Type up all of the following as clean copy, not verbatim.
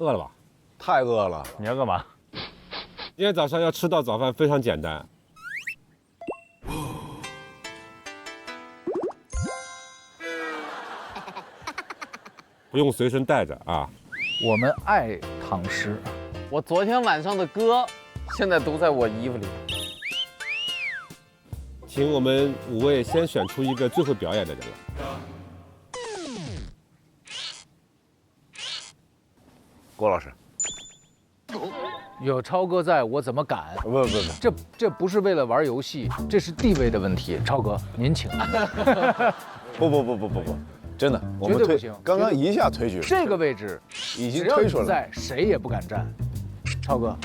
饿了吧？太饿了。你要干嘛？今天早上要吃到早饭非常简单，不用随身带着啊。我们爱唐诗。我昨天晚上的歌，现在都在我衣服里。请我们5位先选出一个最会表演的人来。郭老师，有超哥在，我怎么敢？不，这不是为了玩游戏，这是地位的问题。超哥，您请。不，真的，我们推绝对不行刚刚一下推举，这个位置已经只要推出来了。你在，谁也不敢站。超哥，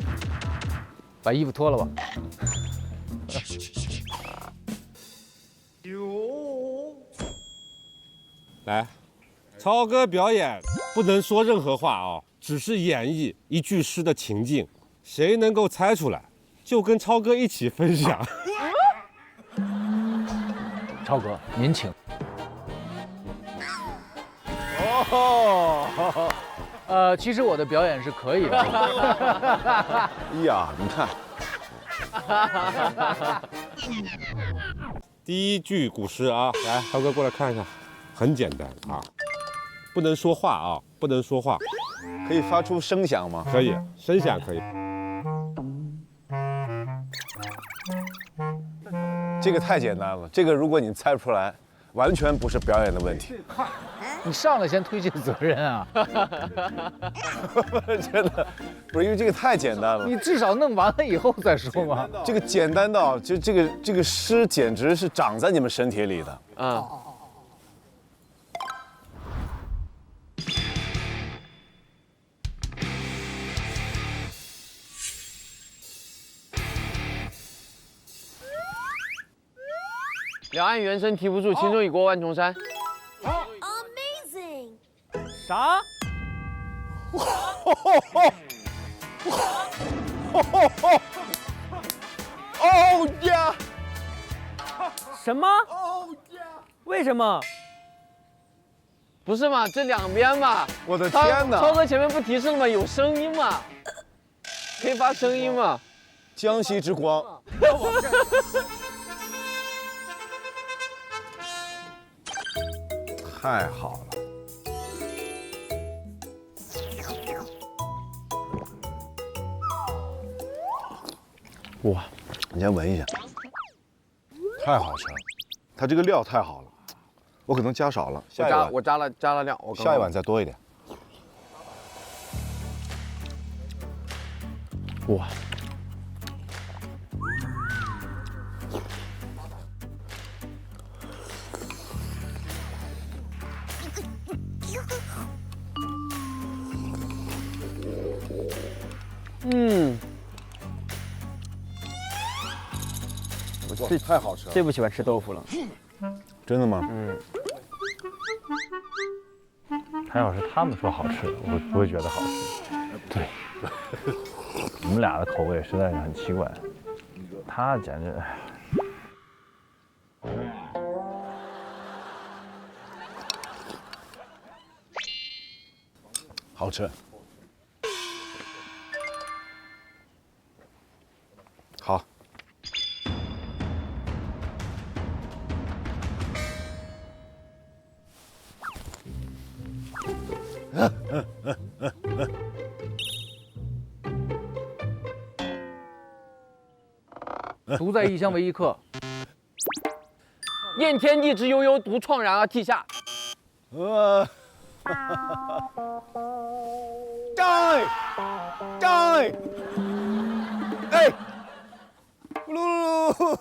把衣服脱了吧。来，超哥表演不能说任何话啊，只是演绎一句诗的情境，谁能够猜出来，就跟超哥一起分享。超哥，您请。哦，其实我的表演是可以的。呀，你看，第一句古诗啊，来，超哥过来看一下，很简单啊，不能说话啊，不能说话，可以发出声响吗？可以，声响可以。这个太简单了，这个如果你猜不出来，完全不是表演的问题。你上来先推卸责任啊！真的，不是因为这个太简单了。你至少弄完了以后再说嘛。这个简单到，就这个诗简直是长在你们身体里的。嗯，两岸猿声啼不住，轻舟已过万重山。 Amazing! 啥？哦呀！什么？为什么？不是嘛？这两边嘛。我的天哪！超哥前面不提示了吗？有声音嘛？可以发声音嘛？江西之光。太好了！哇，你先闻一下，太好吃了，它这个料太好了，我可能加少了，下一碗我加了料，我刚刚下一碗再多一点。哇！嗯，哇，太好吃了！最不喜欢吃豆腐了。真的吗？嗯。还要是他们说好吃，我不会觉得好吃。对。你们俩的口味实在是很奇怪，他简直，好吃。好。独在异乡为异客。念天地之悠悠，独怆然而涕下。张哎，噜，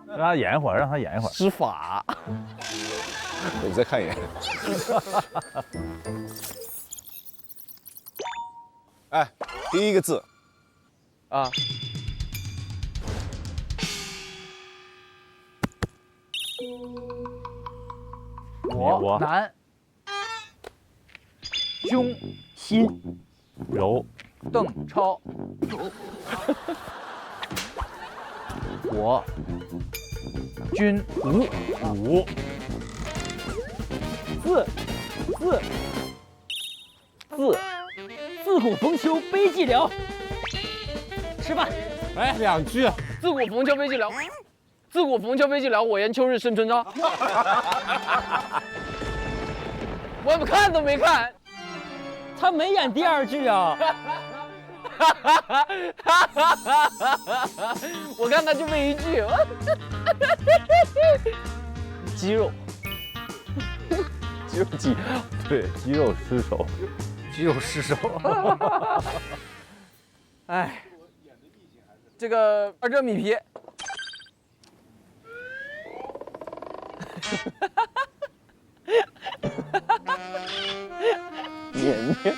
让他演一会儿，让他演一会儿。施法。我再看一眼。哎，第一个字啊。我南。胸心柔邓超。我军武字自古逢秋悲寂寥。吃饭。哎，2句。自古逢秋悲寂寥，自古逢秋悲寂寥，我言秋日胜春朝。我看都没看。他没演第2句啊。我看他就背1句。肌肉。肌肉记，对，肌肉失手，肌肉失手。哎，这个热米皮。黏黏。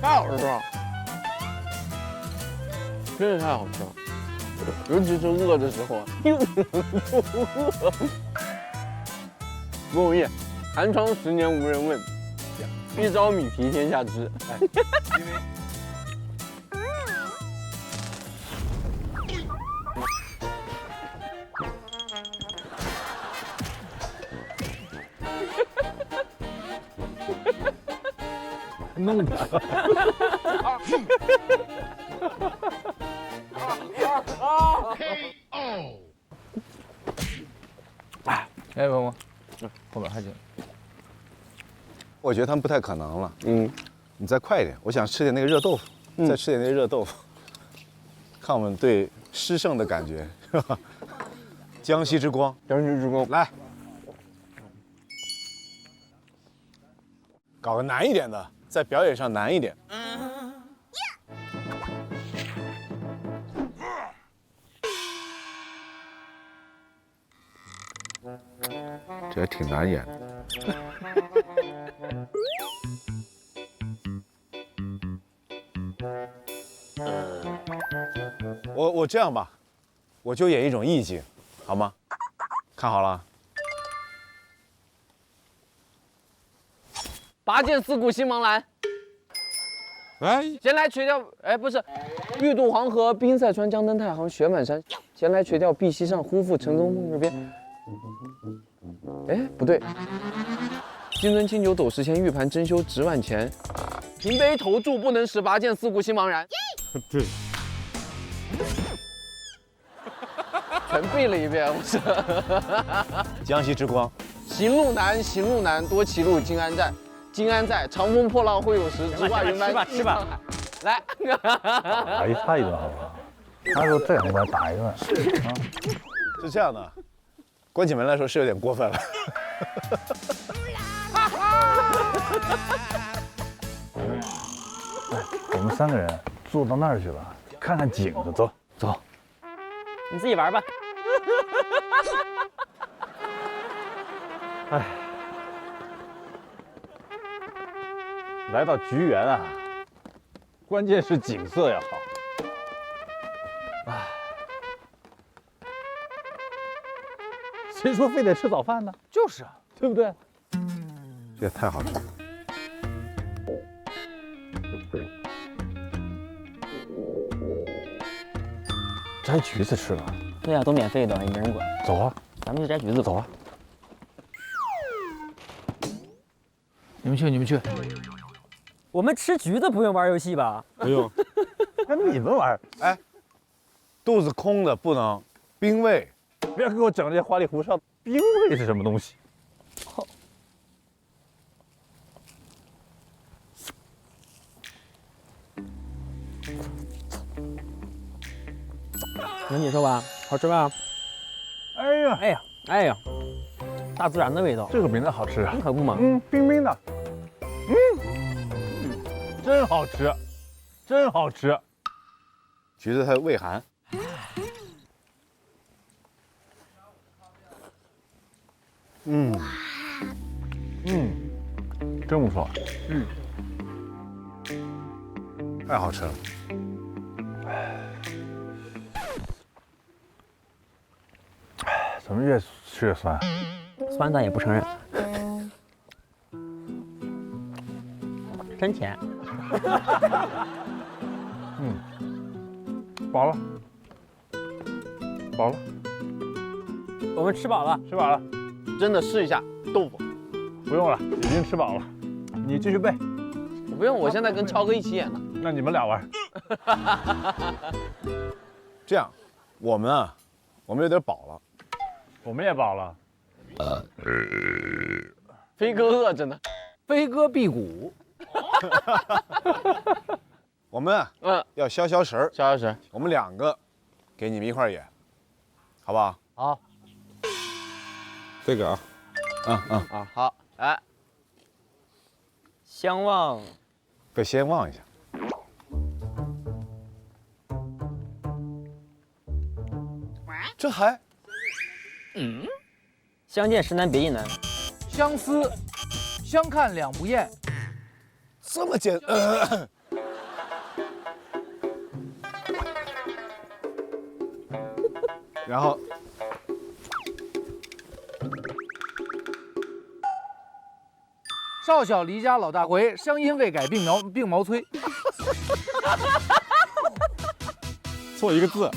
太好吃了，真是太好吃了，尤其是饿的时候，又饿。不容易，寒窗10年无人问，一朝米皮天下知。因为。弄的。哎，鹏鹏，后面还行。我觉得他们不太可能了。嗯，你再快一点，我想吃点那个热豆腐，再吃点那个热豆腐，看我们对诗圣的感觉，是吧？江西之光，江西之光，来，搞个难一点的，在表演上难一点。这也挺难演的。我这样吧，我就演一种意境，好吗？看好了。拔剑四顾心茫然。哎，闲来垂钓，哎，不是，欲渡黄河，冰塞川，江登太行，雪满山。闲来垂钓，碧溪上，忽复城中梦日边。哎，不对。金樽清酒斗十千，玉盘珍羞值万钱。平杯投箸不能食，拔剑四顾心茫然。对，全背了一遍，我是。江西之光，行路难，行路难，多歧路，金安在。金安在，长风破浪会有时，直挂云帆吃吧。来，打一他一顿好不好？他说这样我要打一顿。是这样的，关起门来说是有点过分了。我们3个人坐到那儿去吧，看看景子，走走。你自己玩吧。哎，来到菊园啊，关键是景色要好。哎，谁说非得吃早饭呢？就是啊，对不对？这也太好吃了。摘橘子吃了。对呀，都免费的，也没人管。走啊，咱们去摘橘子，走啊。你们去，你们去。我们吃橘子不用玩游戏吧？不用。那你们玩，哎，肚子空的不能冰胃。不要给我整这些花里胡哨。冰味是什么东西？那你说吧，好吃吧？哎呀，哎呀，哎呀，大自然的味道，这个比那好吃啊！可不嘛。冰冰的，真好吃，真好吃。橘子它胃寒。真不错。太好吃了。怎么越吃越酸？酸咱也不承认。真甜。饱了，饱了，我们吃饱了。吃饱了，真的试一下豆腐。不用了，已经吃饱了。你继续背，我不用，我现在跟超哥一起演呢。那你们俩玩。这样，我们有点饱了。我们也饱了。飞哥饿着呢。飞哥辟谷，我们要消消食儿。小时我们2个给你们一块儿演，好不好？好，这个啊，啊，好，来，相望得先望一下。这还相见时难别亦难。相思，相看两不厌。这么简？然后少小离家老大回，乡音未改鬓毛衰。错一个字。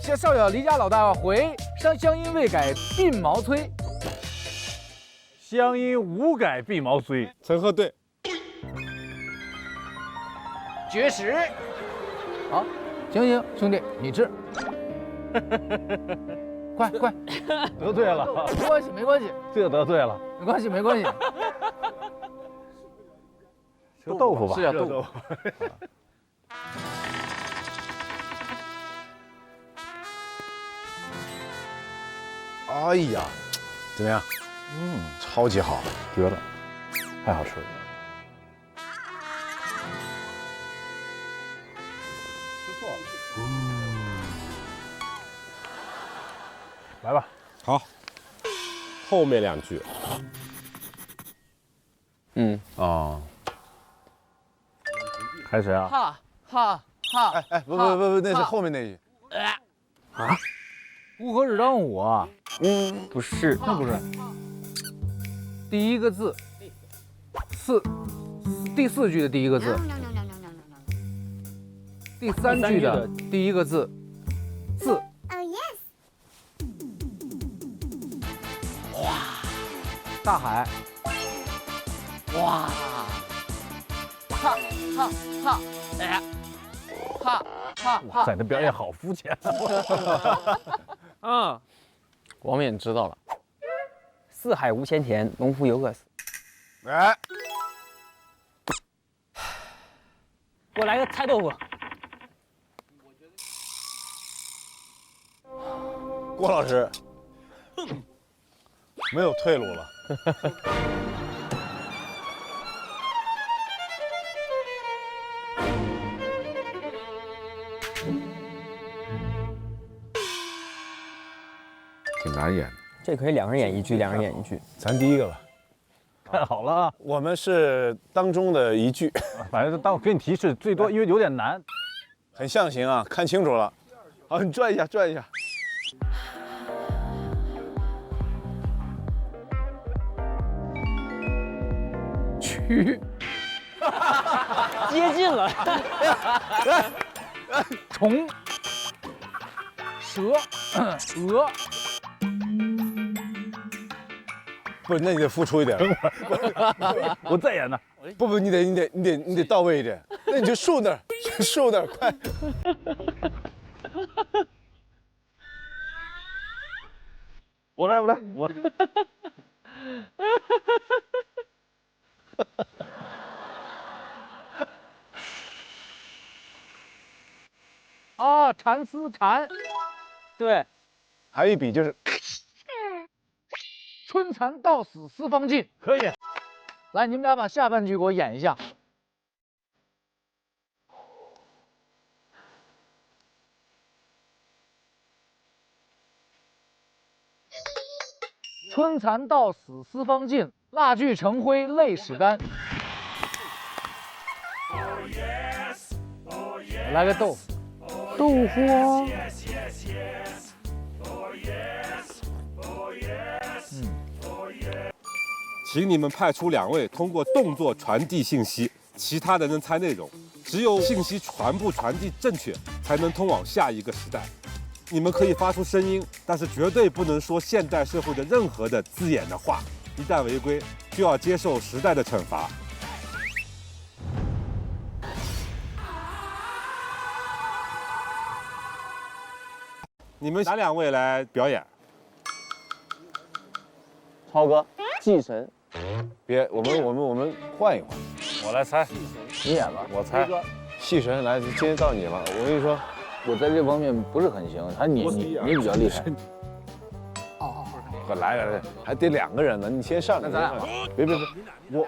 少小离家老大回，乡音未改鬓毛衰。乡音无改鬓毛衰。陈赫对。绝食。好，行，兄弟，你吃。快，得罪了，没关系，这得罪了。没关系。吃豆腐吧，是啊，豆腐。哎呀，怎么样？超级好，绝了，太好吃了。吃错了。来吧，好，后面2句。哦，开始啊。哈，哎，不，那是后面那句。乌合日当午啊。不是，那不是。第一个字，第4句的第一个字，第3句的第一个字，字。哇，大海。哇，哇塞，这表演好肤浅。王冕知道了。四海无闲田，农夫犹饿死。哎，给我来个菜豆腐。郭老师没有退路了。挺难演的。这可以2人演1句，2人演1句。咱第一个吧。太好了啊！我们是当中的一句，反正当我给你提示，最多因为有点难。很象形啊，看清楚了。好，你转一下，转一下。曲。接近了。虫。蛇。鹅。不，那你得付出一点。我再演呢。不，你得到位一点。那你就竖那儿，竖那儿，快。我来。啊，蚕丝蝉。对。还有一笔就是。春蚕到死丝方尽。可以。来，你们俩把下半句给我演一下。春蚕到死丝方尽，蜡炬成灰泪始干。我来个豆腐，豆腐啊。请你们派出2位通过动作传递信息，其他的人猜内容。只有信息全部传递正确，才能通往下一个时代。你们可以发出声音，但是绝对不能说现代社会的任何的字眼的话。一旦违规，就要接受时代的惩罚。你们哪2位来表演？超哥，祭神。别，我们换一换。我来猜，你演吧。我猜。戏神来，今天到你了。我跟你说，我在这方面不是很行，还你比较厉害。快来来来，还得2个人呢，你先上。那咱俩别，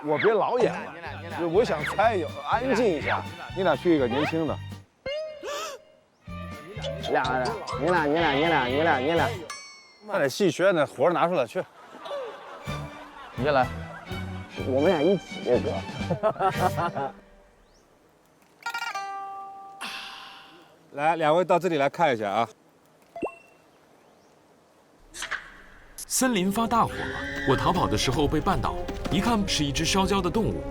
我别老演了。我想猜，安静一下。你俩去一个年轻的。俩，你俩。快点戏学那活拿出来去。你先来。我们俩一起这个。来，2位到这里来看一下啊。森林发大火了，我逃跑的时候被绊倒，一看是一只烧焦的动物。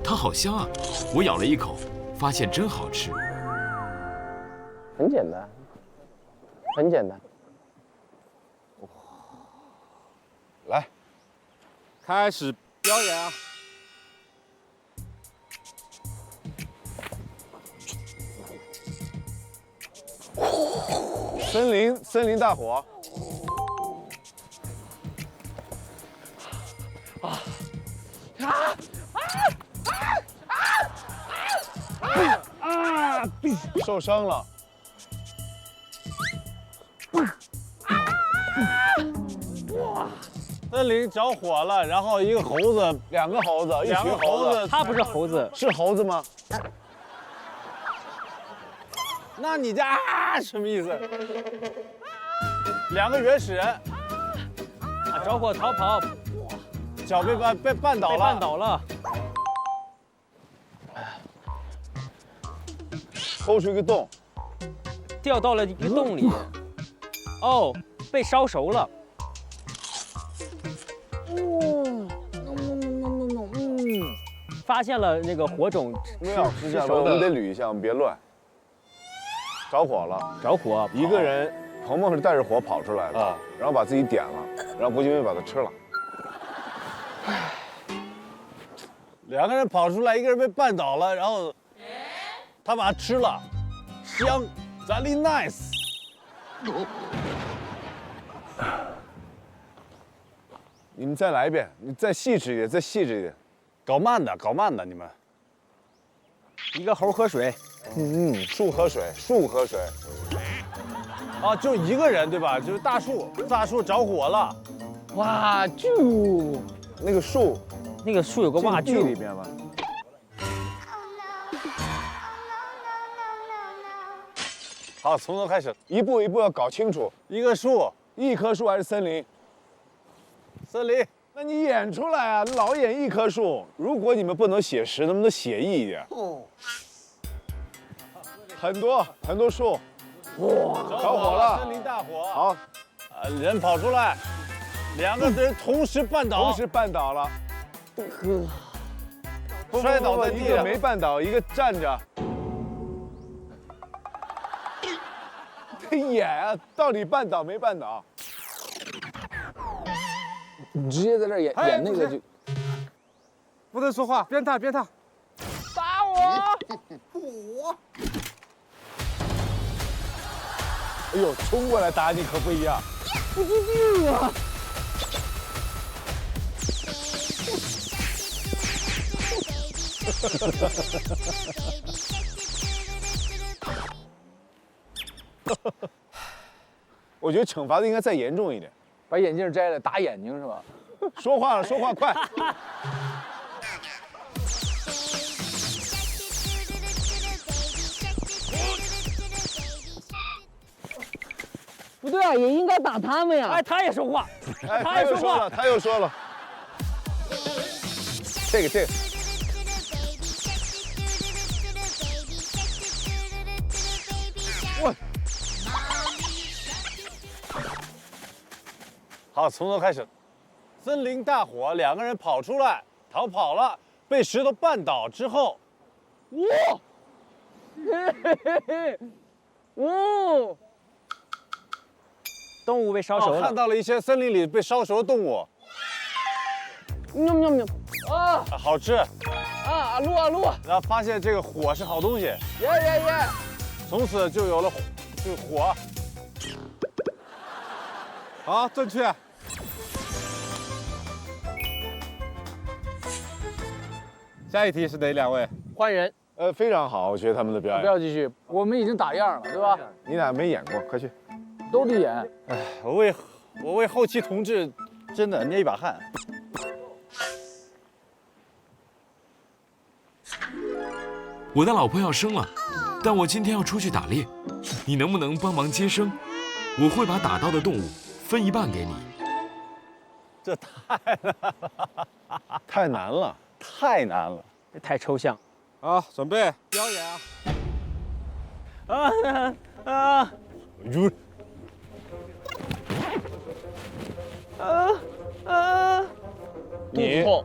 它好香啊！我咬了一口，发现真好吃。很简单，很简单。来，开始表演啊！森林大火。受伤了。森林着火了，然后一个猴子2个猴子，一群猴子。他不是猴子，是猴子吗？那你这什么意思？2个原始人着火逃跑，脚被绊倒了，被绊倒了，抽出一个洞，掉到了一个洞里。哦，被烧熟了。发现了那个火种。没有，是这样的，我们得捋一下，我们别乱。着火了，着火，一个人，鹏鹏是带着火跑出来的，然后把自己点了，然后郭京飞把它吃了。 2个人跑出来，一个人被绊倒了，然后他把它吃了，香 ，very nice。你们再来一遍，你再细致一点，再细致一点，搞慢的，搞慢的，你们。一个猴喝水，树喝水，树喝水。啊，就一个人对吧？就是大树，大树着火了，哇啾！那个树。 那个树有个挖地里面吗？好，从头开始，一步一步要搞清楚。一个树，一棵树还是森林？森林。那你演出来啊！老演一棵树。如果你们不能写实，能不能写意一点？很多树，哇，着火了！森林大火。好，人跑出来，2个人同时绊倒，同时绊倒了。 摔倒在地上，一个没绊倒，一个站着。演啊，到底绊倒没绊倒？你直接在这演那个就，不能说话，鞭挞鞭挞。打我！哎呦，冲过来打你可不一样。不治病啊！ 我觉得惩罚的应该再严重一点，把眼镜摘了打眼睛是吧？说话了，说话快！不对啊，也应该打他们呀！哎，他也说话，哎，他又说了，这个。我。好，从头开始。森林大火，两个人跑出来，逃跑了，被石头绊倒之后，哇，哦，动物被烧熟了。看到了一些森林里被烧熟的动物，喵喵喵，啊好吃。啊，撸啊撸，然后发现这个火是好东西，耶，从此就有了火。好，正确。下一题是哪两位？换人，非常好，我觉得他们的表演。不要继续，我们已经打样了，对吧？你俩没演过，快去。都得演。我为后期同志真的捏一把汗。我的老婆要生了，但我今天要出去打猎，你能不能帮忙接生？我会把打到的动物分一半给你。这太难了，太难了。太抽象。好，准备表演啊！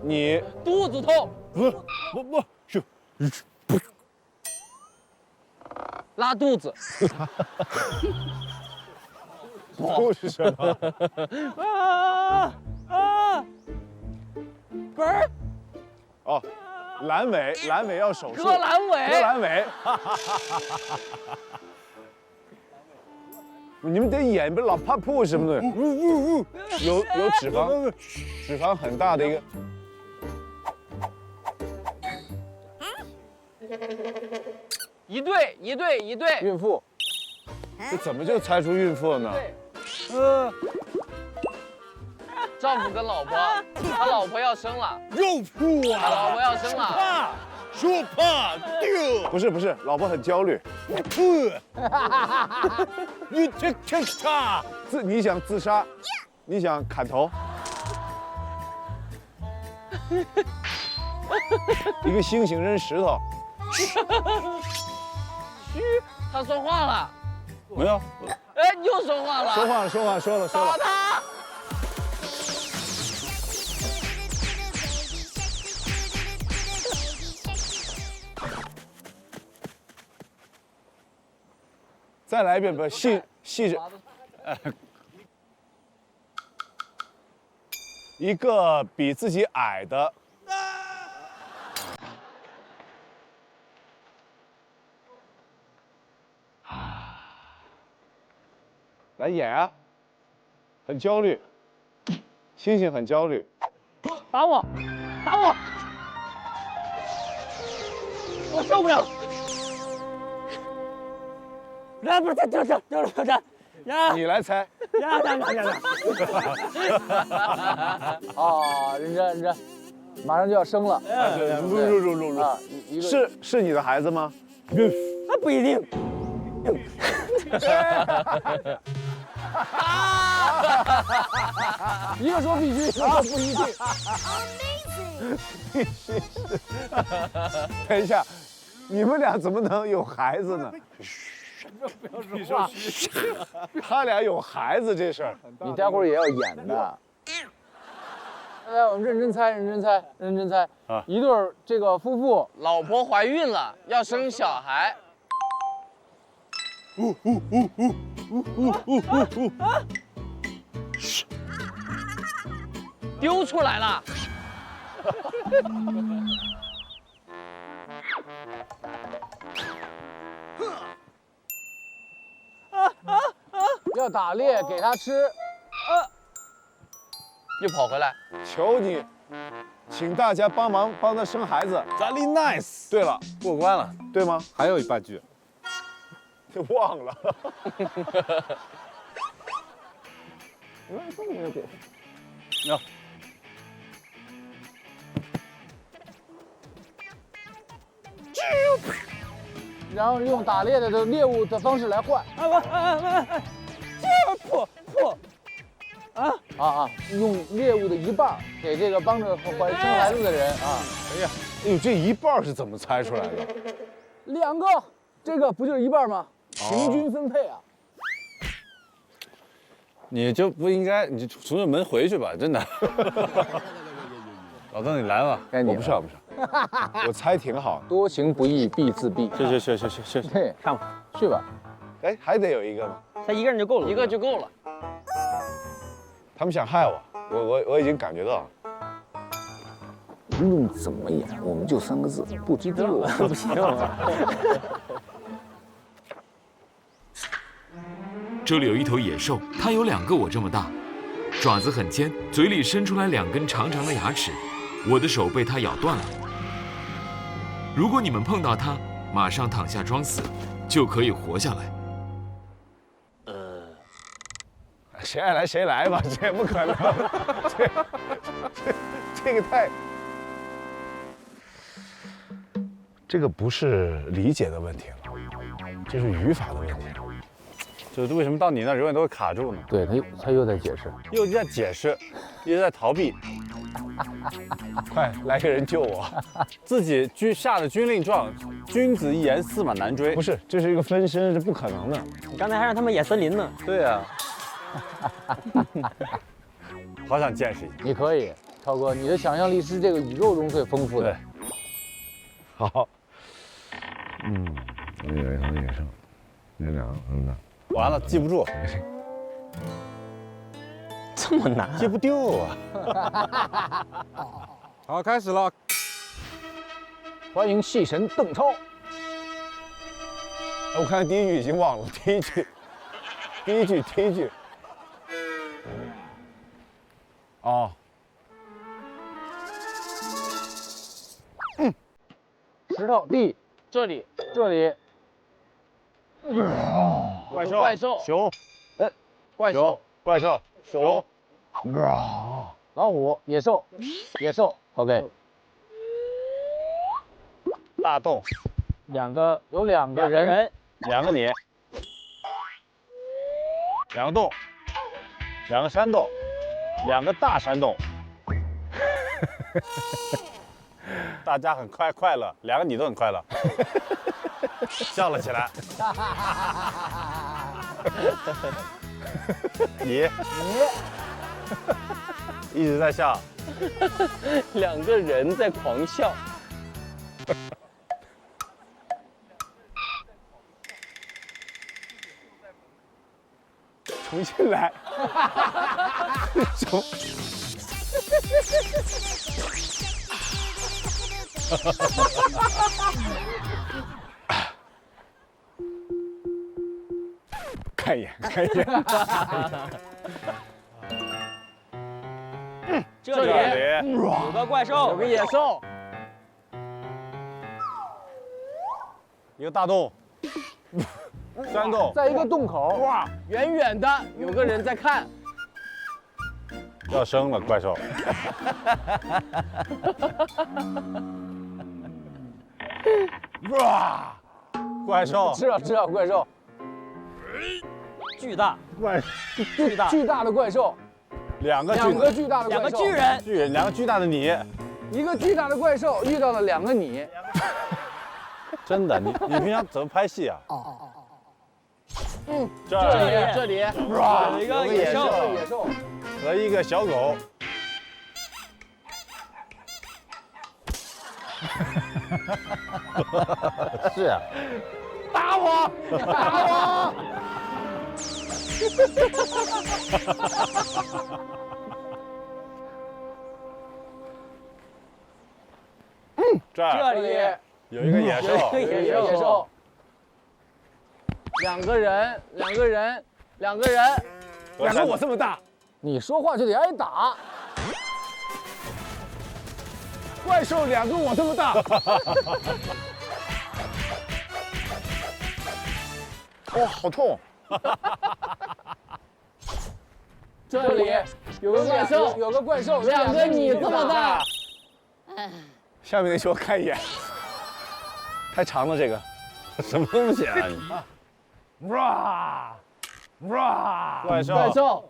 你肚子痛，不是拉肚子，不是什么不是哦，阑尾要手术，割阑尾，割阑尾。你们得演，不是老怕吐什么的，有脂肪很大的一个。一对，孕妇，这怎么就猜出孕妇了呢？丈夫跟老婆，他老婆要生了，肉铺他老婆要生了，说怕丢。不是，老婆很焦虑。你这他你想自杀，你想砍头，一个猩猩扔石头。嘘，他说话了，没有，哎，又说话了，说了。打他。再来一遍吧，细着。一个比自己矮的。来演啊！很焦虑，猩猩很焦虑。打我！我受不了！不是，你来猜。啊，认真，马上就要生了。入。啊，是你的孩子吗？那不一定。一个说必须，一个说不一定。必须是。等一下，你们俩怎么能有孩子呢？不要说话。他俩有孩子这事儿，你待会儿也要演的。来，我们认真猜啊！一对儿这个夫妇，老婆怀孕了，要生小孩。丢出来了。要打猎给他吃，又跑回来。求你，请大家帮忙帮他生孩子。Very nice。对了，过关了，对吗？还有半句。忘了。要。然后用打猎的猎物的方式来换。破啊！用猎物的一半给这个帮着生孩子的人啊。哎呦，这一半是怎么猜出来的？ 2个，这个不就是一半吗？平均分配啊。你就不应该，你就从这门回去吧，真的。老邓，你来吧。该你了。我不是，我不是，我猜挺好的。多行不义必自毙。去，对，看吧，去吧。哎，还得有一个吗？他一个人就够了，一个就够了。他们想害我，我已经感觉到了。无论怎么演，我们就3个字：不知道。不行啊。这里有一头野兽，它有2个我这么大，爪子很尖，嘴里伸出来2根长长的牙齿，我的手被它咬断了。如果你们碰到它，马上躺下装死，就可以活下来。谁爱来谁来吧，这不可能，这个太，这个不是理解的问题了，这是语法的问题。就是为什么到你那儿永远都会卡住呢？对他又在解释。又在解释，又在逃避。快来个人救我！自己下了军令状，君子一言，驷马难追。不是，这是一个分身，是不可能的。你刚才还让他们演森林呢。对呀。好想见识一下。你可以，超哥，你的想象力是这个宇宙中最丰富的。对。好。有一头野兽，有2个的。完了，记不住。这么难？记不丢啊。好，开始了。欢迎戏神邓超。我看第1句已经忘了，第一句。哦。石头地，这里。怪兽，熊，怪兽，熊，老虎，野兽。OK。大洞，有2个人2个你，2个洞，2个山洞，2个大山洞。大家很快乐，2个你都很快乐，笑了起来。你一直在笑2个人在狂笑。重新来。看一眼。这里有个怪兽，有个野兽，一个大洞，山洞，在一个洞口。哇，远远的有个人在看。要生了，怪兽。哇，怪兽，知道怪兽，巨大，巨大的怪兽2个巨大的怪兽， 2个巨人2个巨大的你，一个巨大的怪兽遇到了2个你。真的，你平常怎么拍戏啊？这里有一个野兽，和一个小狗。是啊。打我！这里有一个野兽，有一个野兽。2个人，2个我这么大，你说话就得挨打。怪兽2个我这么大。哇，好痛！这里有个怪兽，有个怪兽2个你这么大。下面那句我看一眼，太长了这个。什么东西啊你？哇！怪兽，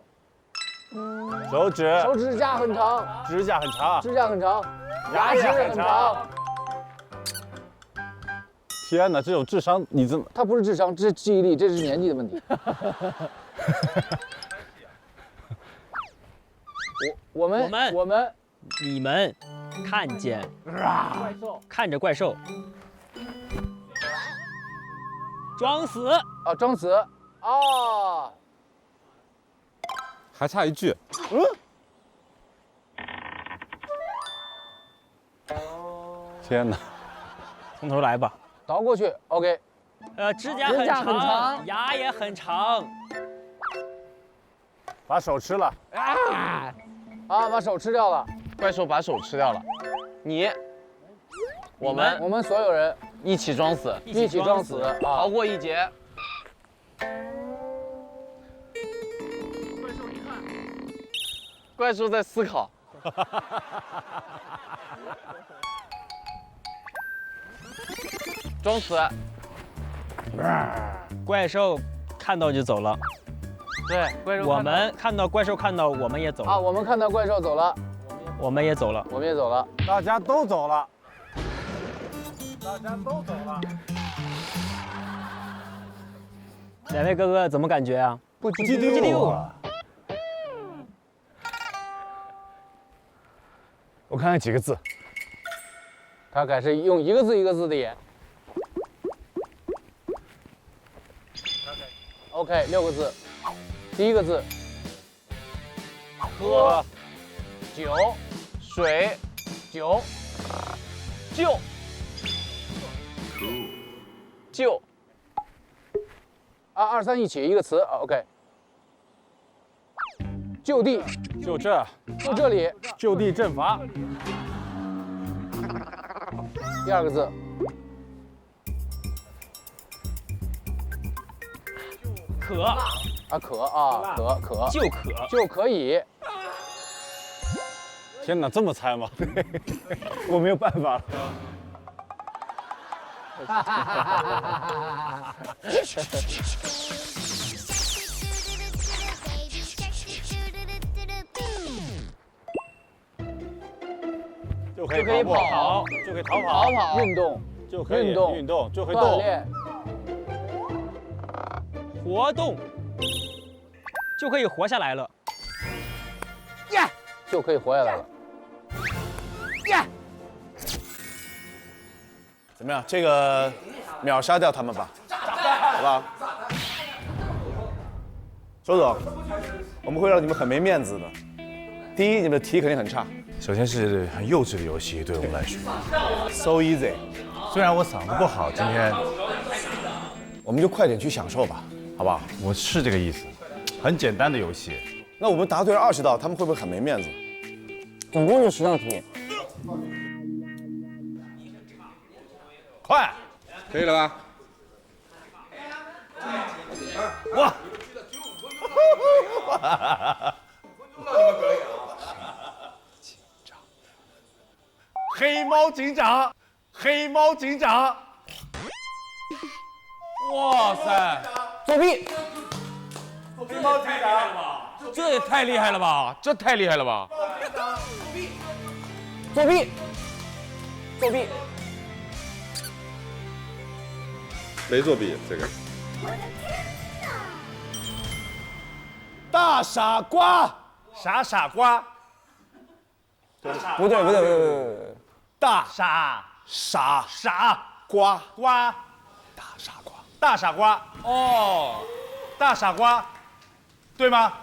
手指，手指甲很长，指甲很长，指甲很长，牙齿很也很长长。天哪，这种智商你怎么？他不是智商，这是记忆力，这是年纪的问题。我们你们看见看着怪兽，装死。啊，装死啊，还差一句。天哪！从头来吧。倒过去 ，OK。指甲很长，牙也很长。把手吃了。啊，把手吃掉了。怪兽把手吃掉了，我们所有人一起装死，一起装死，逃过一劫。怪兽在思考。装死。怪兽看到就走了。对，怪兽。我们看到怪兽看到，我们也走了。啊，我们看到怪兽走了，我们也走了。我们也走了，大家都走了。大家都走了。两位哥哥怎么感觉啊？不激溜啊！我看看几个字。他开始用一个字一个字的演。OK， 6个字。第一个字，喝，酒，水，酒，救，救。2、3一起一个词 ，OK。就地，就这，就这里。就地正法。第二个字，渴啊，渴啊，渴就可以。天哪，这么猜吗？我没有办法了。就可以跑，就可以逃跑，运动，就可以运动，就会锻动。炼，活动就可以活下来了。就可以活下来了。怎么样？这个秒杀掉他们吧，好不好？周总，我们会让你们很没面子的。第一，你们的题肯定很差。首先是很幼稚的游戏，对我们来说 ，so easy。虽然我嗓子不好，今天我们就快点去享受吧，好不好？我是这个意思，很简单的游戏。那我们答对了20道，他们会不会很没面子？总共就10道题。快，可以了吧？哇！黑猫警长，黑猫警长！哇塞！作弊！黑猫警长！这也太厉害了吧！这太厉害了吧！作弊！作弊！没作弊，这个。大傻瓜，傻傻瓜，不对，大傻傻傻瓜，瓜，大傻瓜，大傻瓜哦，大傻瓜，对吗？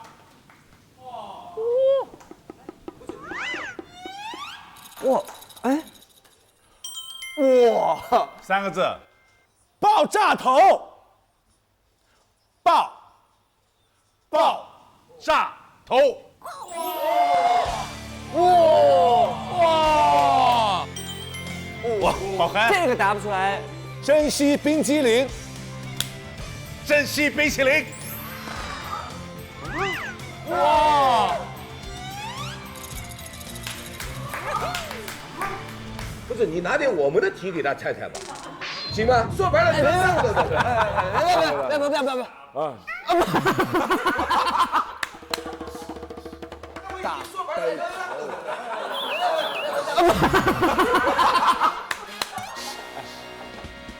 哇，哎，哇，3个字，爆炸头，爆炸头，哇，好嗨！这个答不出来。珍稀冰激凌，珍稀冰淇淋，哇！不是你拿点我们的题给他猜猜吧，行吗？说白了全是我的。不，啊！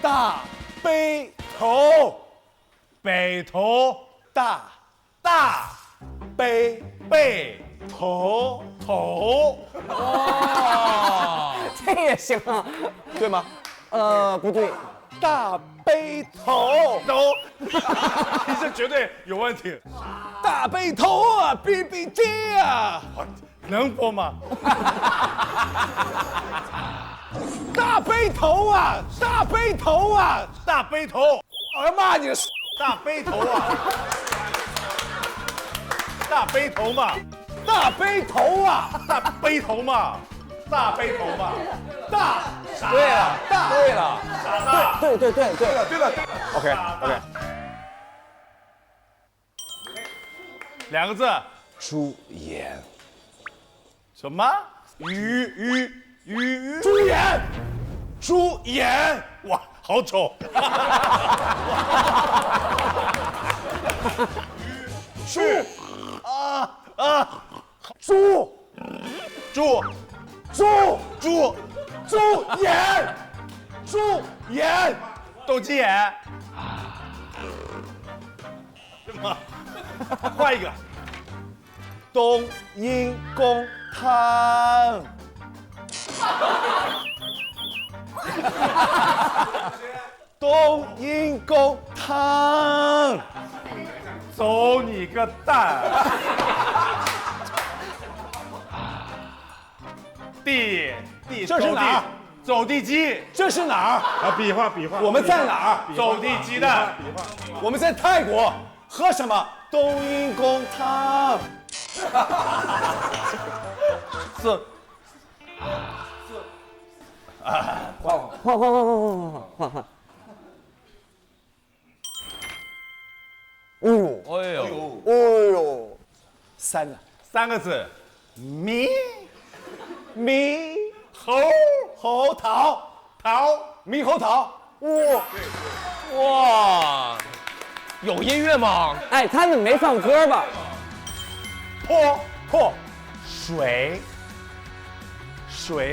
大背头，背头，大背头。哇，这也行啊，对吗？不对，大背头，你这绝对有问题。大背头啊 ，BBG 啊，能播吗？大背头啊，大背头啊，大背头！我要骂你了，大背头啊，大背头嘛，大背头啊，大背头嘛，大背头嘛，大傻对了，大对了，傻大，对了。OK， 两个字，猪眼，什么？猪眼，猪眼，哇，好丑！猪眼，斗鸡眼，什么？换一个，冬阴功汤。冬阴功汤，走你个蛋！这是哪儿？走地鸡。这是哪儿？啊，比划，我们在哪儿？走地鸡的。我们在泰国，喝什么？冬阴功汤。换。哎呦，三个字，猕猴桃，猕猴桃，哇，有音乐吗？哎，他们没放歌吧？泼水，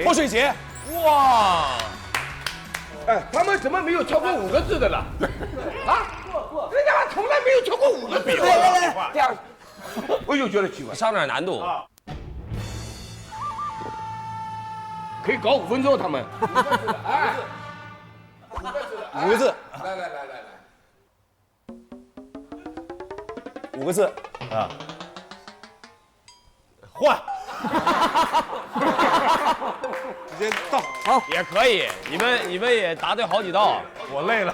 泼水节，哇！哎，他们怎么没有超过5个字的了？啊，人家从来没有超过5个字。来，第二，我就觉得奇怪，上点难度。可以搞5分钟，他们。哎5个字，来， 5个字啊，换，时间到，也可以，你们也答对好几道。我累了。